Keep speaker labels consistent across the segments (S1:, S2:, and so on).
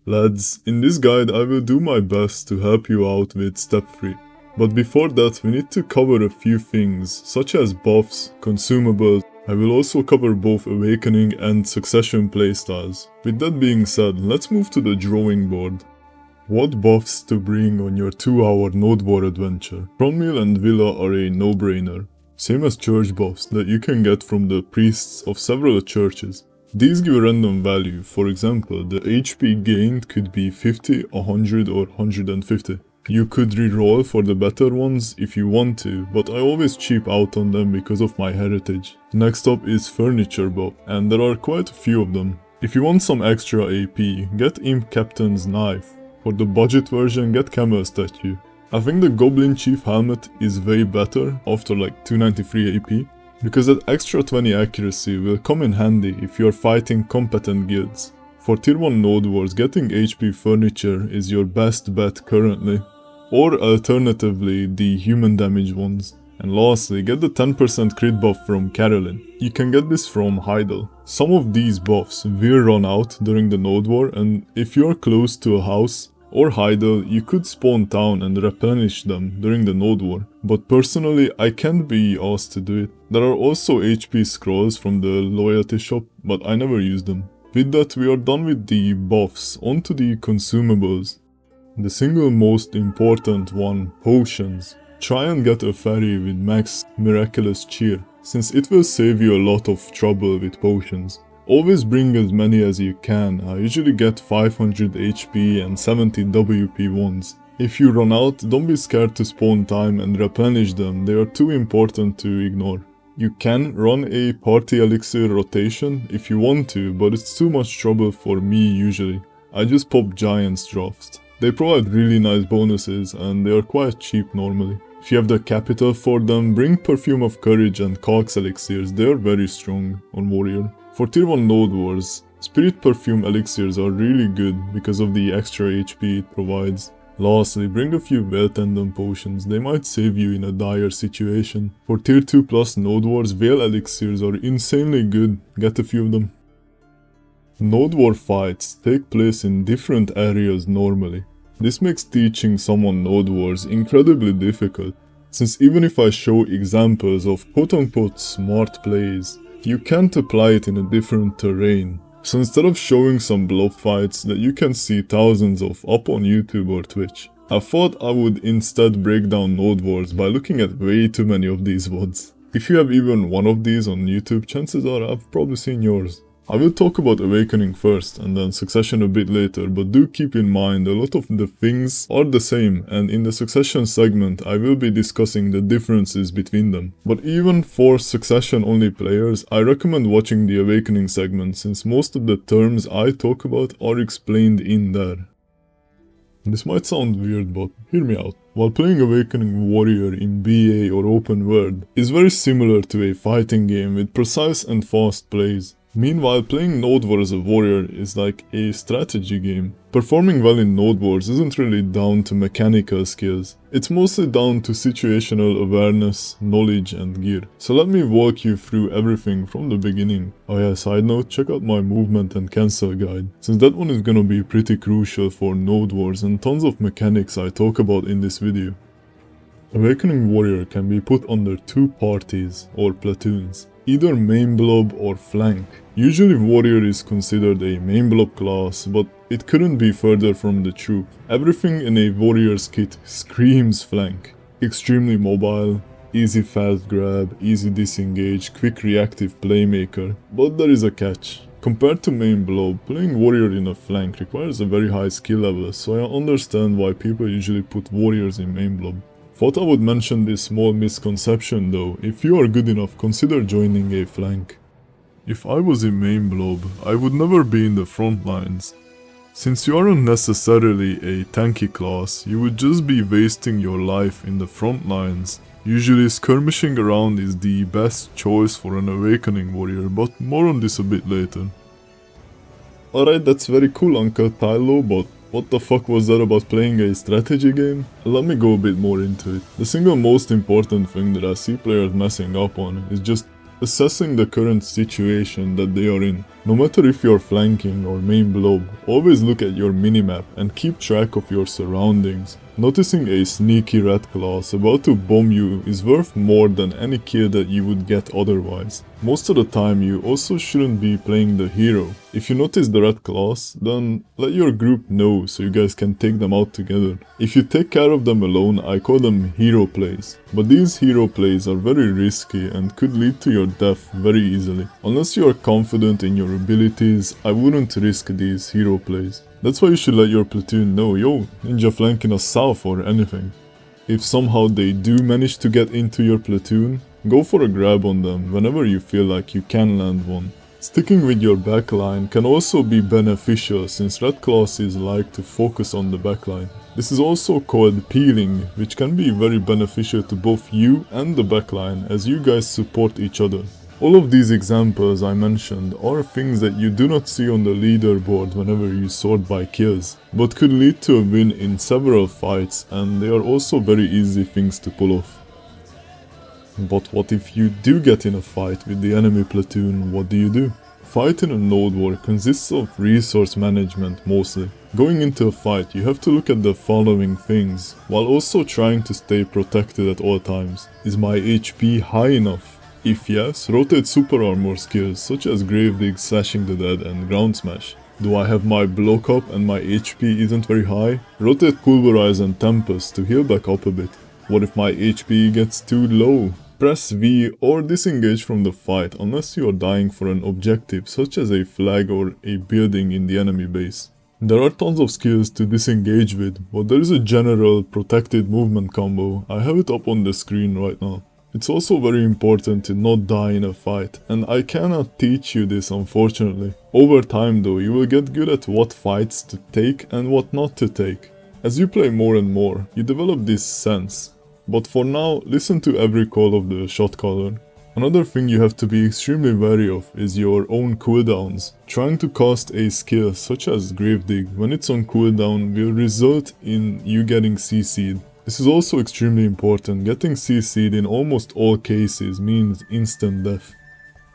S1: Lads, in this guide I will do my best to help you out with step 3. But before that we need to cover a few things, such as buffs, consumables. I will also cover both awakening and succession playstyles. With that being said, let's move to the drawing board. What buffs to bring on your 2-hour Node War adventure? Front and Villa are a no-brainer. Same as church buffs that you can get from the priests of several churches. These give a random value. For example, the HP gained could be 50, 100 or 150. You could reroll for the better ones if you want to, but I always cheap out on them because of my heritage. Next up is furniture buff, and there are quite a few of them. If you want some extra AP, get Imp Captain's Knife. For the budget version, get Camel Statue. I think the Goblin Chief Helmet is way better after like 293 AP. Because that extra 20 accuracy will come in handy if you are fighting competent guilds. For tier 1 Node Wars, getting HP furniture is your best bet currently. Or alternatively, the human damage ones. And lastly, get the 10% crit buff from Carolyn. You can get this from Heidel. Some of these buffs will run out during the Node War, and if you are close to a house or Heidel, you could spawn town and replenish them during the Node War, but personally I can't be asked to do it. There are also HP scrolls from the loyalty shop, but I never use them. With that we are done with the buffs, onto the consumables. The single most important one, potions. Try and get a fairy with max miraculous cheer, since it will save you a lot of trouble with potions. Always bring as many as you can. I usually get 500 HP and 70 WP ones. If you run out, don't be scared to spawn time and replenish them, they are too important to ignore. You can run a party elixir rotation if you want to, but it's too much trouble for me usually. I just pop Giants drafts. They provide really nice bonuses and they are quite cheap normally. If you have the capital for them, bring Perfume of Courage and Cox elixirs, they are very strong on Warrior. For tier 1 Node Wars, Spirit Perfume elixirs are really good because of the extra HP it provides. Lastly, bring a few Veil Tendon potions, they might save you in a dire situation. For tier 2 plus Node Wars, Veil elixirs are insanely good, get a few of them. Node War fights take place in different areas normally. This makes teaching someone Node Wars incredibly difficult, since even if I show examples of quote-unquote smart plays, you can't apply it in a different terrain. So instead of showing some blob fights that you can see thousands of up on YouTube or Twitch, I thought I would instead break down Node Wars by looking at way too many of these VODs. If you have even one of these on YouTube, chances are I've probably seen yours. I will talk about Awakening first and then Succession a bit later, but do keep in mind a lot of the things are the same, and in the Succession segment I will be discussing the differences between them. But even for Succession only players, I recommend watching the Awakening segment since most of the terms I talk about are explained in there. This might sound weird, but hear me out. While playing Awakening Warrior in BA or Open World is very similar to a fighting game with precise and fast plays. Meanwhile, playing Node War as a warrior is like a strategy game. Performing well in Node Wars isn't really down to mechanical skills. It's mostly down to situational awareness, knowledge and gear. So let me walk you through everything from the beginning. Oh yeah, side note, check out my movement and cancel guide, since that one is gonna be pretty crucial for Node Wars and tons of mechanics I talk about in this video. Awakening Warrior can be put under two parties or platoons, either main blob or flank. Usually Warrior is considered a main blob class, but it couldn't be further from the truth. Everything in a Warrior's kit screams flank. Extremely mobile, easy fast grab, easy disengage, quick reactive playmaker. But there is a catch. Compared to main blob, playing Warrior in a flank requires a very high skill level, so I understand why people usually put Warriors in main blob. Thought I would mention this small misconception though. If you are good enough, consider joining a flank. If I was in main blob, I would never be in the front lines. Since you aren't necessarily a tanky class, you would just be wasting your life in the front lines. Usually skirmishing around is the best choice for an Awakening Warrior, but more on this a bit later. Alright, that's very cool Uncle Tylo, but what the fuck was that about playing a strategy game? Let me go a bit more into it. The single most important thing that I see players messing up on is just assessing the current situation that they are in. No matter if you're flanking or main blob, always look at your minimap and keep track of your surroundings. Noticing a sneaky red class about to bomb you is worth more than any kill that you would get otherwise. Most of the time you also shouldn't be playing the hero. If you notice the red class, then let your group know so you guys can take them out together. If you take care of them alone, I call them hero plays. But these hero plays are very risky and could lead to your death very easily. Unless you are confident in your abilities, I wouldn't risk these hero plays. That's why you should let your platoon know, yo, ninja flanking us south or anything. If somehow they do manage to get into your platoon, go for a grab on them whenever you feel like you can land one. Sticking with your backline can also be beneficial since red classes like to focus on the backline. This is also called peeling, which can be very beneficial to both you and the backline as you guys support each other. All of these examples I mentioned are things that you do not see on the leaderboard whenever you sort by kills, but could lead to a win in several fights, and they are also very easy things to pull off. But what if you do get in a fight with the enemy platoon, what do you do? Fight in a node war consists of resource management mostly. Going into a fight, you have to look at the following things, while also trying to stay protected at all times. Is my HP high enough? If yes, rotate super armor skills such as Gravedig, Slashing the Dead and Ground Smash. Do I have my block up and my HP isn't very high? Rotate Pulverize and Tempest to heal back up a bit. What if my HP gets too low? Press V or disengage from the fight unless you are dying for an objective such as a flag or a building in the enemy base. There are tons of skills to disengage with, but there is a general protected movement combo. I have it up on the screen right now. It's also very important to not die in a fight, and I cannot teach you this unfortunately. Over time though, you will get good at what fights to take and what not to take. As you play more and more, you develop this sense. But for now, listen to every call of the shot caller. Another thing you have to be extremely wary of is your own cooldowns. Trying to cast a skill such as Gravedig when it's on cooldown will result in you getting CC'd. This is also extremely important. Getting CC'd in almost all cases means instant death.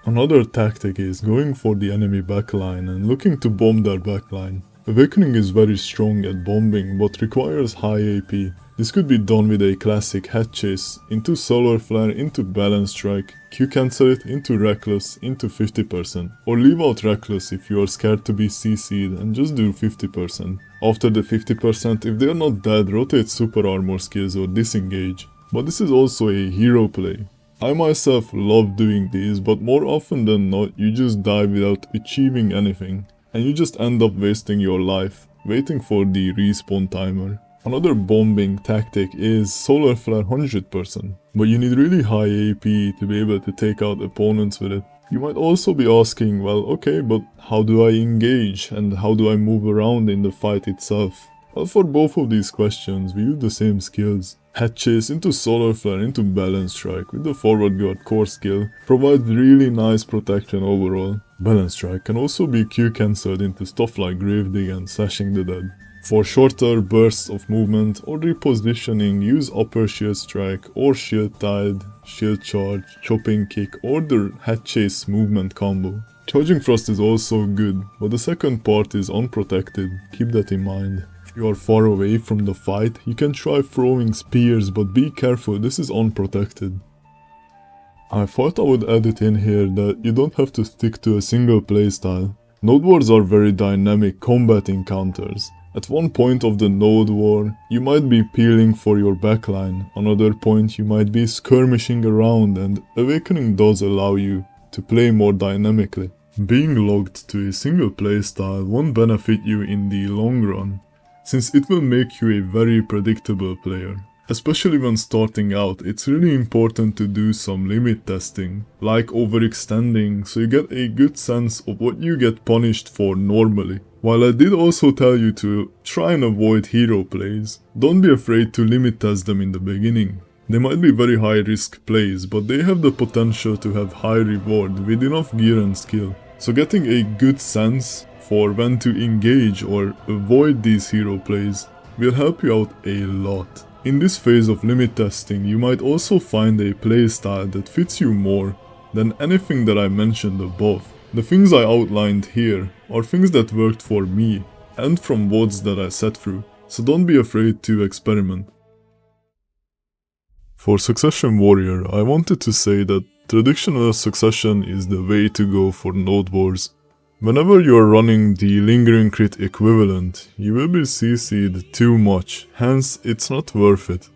S1: Another tactic is going for the enemy backline and looking to bomb their backline. Awakening is very strong at bombing but requires high AP. This could be done with a classic head chase, into solar flare, into balance strike, Q cancel it, into reckless, into 50%. Or leave out reckless if you are scared to be CC'd and just do 50%. After the 50%, if they are not dead, rotate super armor skills or disengage. But this is also a hero play. I myself love doing these, but more often than not you just die without achieving anything. And you just end up wasting your life, waiting for the respawn timer. Another bombing tactic is solar flare 100%, but you need really high AP to be able to take out opponents with it. You might also be asking, well okay, but how do I engage and how do I move around in the fight itself? Well, for both of these questions we use the same skills. Head chase into solar flare into balance strike with the forward guard core skill provides really nice protection overall. Balance strike can also be Q cancelled into stuff like Gravedig and Slashing the Dead. For shorter bursts of movement or repositioning, use upper shield strike or shield tide, shield charge, chopping kick or the head chase movement combo. Charging thrust is also good, but the second part is unprotected, keep that in mind. If you are far away from the fight, you can try throwing spears, but be careful, this is unprotected. I thought I would add it in here that you don't have to stick to a single playstyle. Node wars are very dynamic combat encounters. At one point of the node war, you might be peeling for your backline, another point you might be skirmishing around, and Awakening does allow you to play more dynamically. Being locked to a single playstyle won't benefit you in the long run, since it will make you a very predictable player. Especially when starting out, it's really important to do some limit testing, like overextending, so you get a good sense of what you get punished for normally. While I did also tell you to try and avoid hero plays, don't be afraid to limit test them in the beginning. They might be very high risk plays, but they have the potential to have high reward with enough gear and skill. So getting a good sense for when to engage or avoid these hero plays will help you out a lot. In this phase of limit testing, you might also find a playstyle that fits you more than anything that I mentioned above. The things I outlined here are things that worked for me and from WODs that I sat through, so don't be afraid to experiment. For Succession Warrior, I wanted to say that traditional succession is the way to go for node wars. Whenever you are running the lingering crit equivalent, you will be CC'd too much, hence it's not worth it.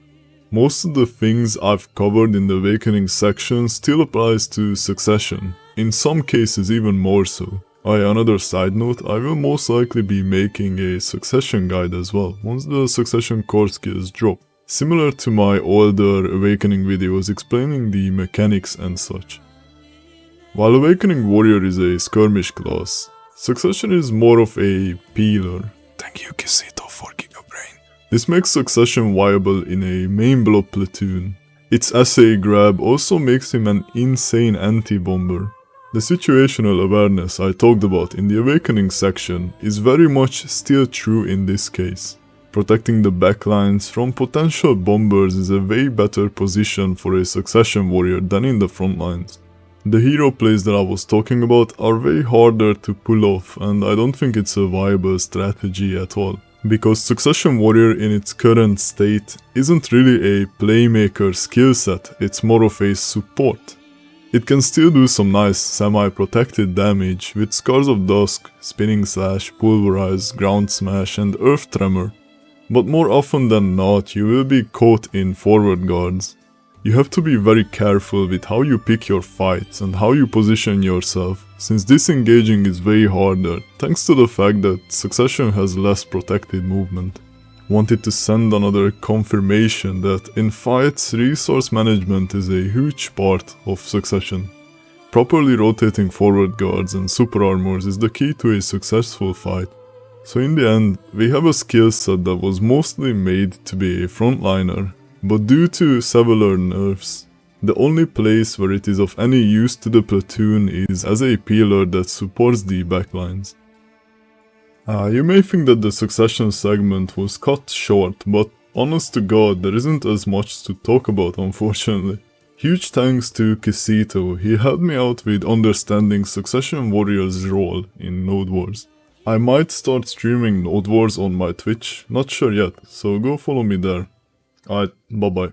S1: Most of the things I've covered in the Awakening section still applies to Succession, in some cases even more so. Another side note, I will most likely be making a Succession guide as well, once the Succession core skills drop. Similar to my older Awakening videos explaining the mechanics and such. While Awakening Warrior is a skirmish class, Succession is more of a peeler. Thank you Kisito for Gigabrain. This makes Succession viable in a main blob platoon. Its essay grab also makes him an insane anti-bomber. The situational awareness I talked about in the Awakening section is very much still true in this case. Protecting the backlines from potential bombers is a way better position for a Succession Warrior than in the front lines. The hero plays that I was talking about are way harder to pull off, and I don't think it's a viable strategy at all. Because Succession Warrior in its current state isn't really a playmaker skill set, it's more of a support. It can still do some nice semi-protected damage with Scars of Dusk, Spinning Slash, Pulverize, Ground Smash and Earth Tremor. But more often than not, you will be caught in forward guards. You have to be very careful with how you pick your fights and how you position yourself, since disengaging is way harder, thanks to the fact that Succession has less protected movement. Wanted to send another confirmation that in fights, resource management is a huge part of Succession. Properly rotating forward guards and super armors is the key to a successful fight. So in the end, we have a skill set that was mostly made to be a frontliner, but due to several nerfs, the only place where it is of any use to the platoon is as a peeler that supports the backlines. You may think that the Succession segment was cut short, but honest to god, there isn't as much to talk about unfortunately. Huge thanks to Kisito, he helped me out with understanding Succession Warrior's role in Node Wars. I might start streaming Node Wars on my Twitch, not sure yet, so go follow me there. Alright, bye bye.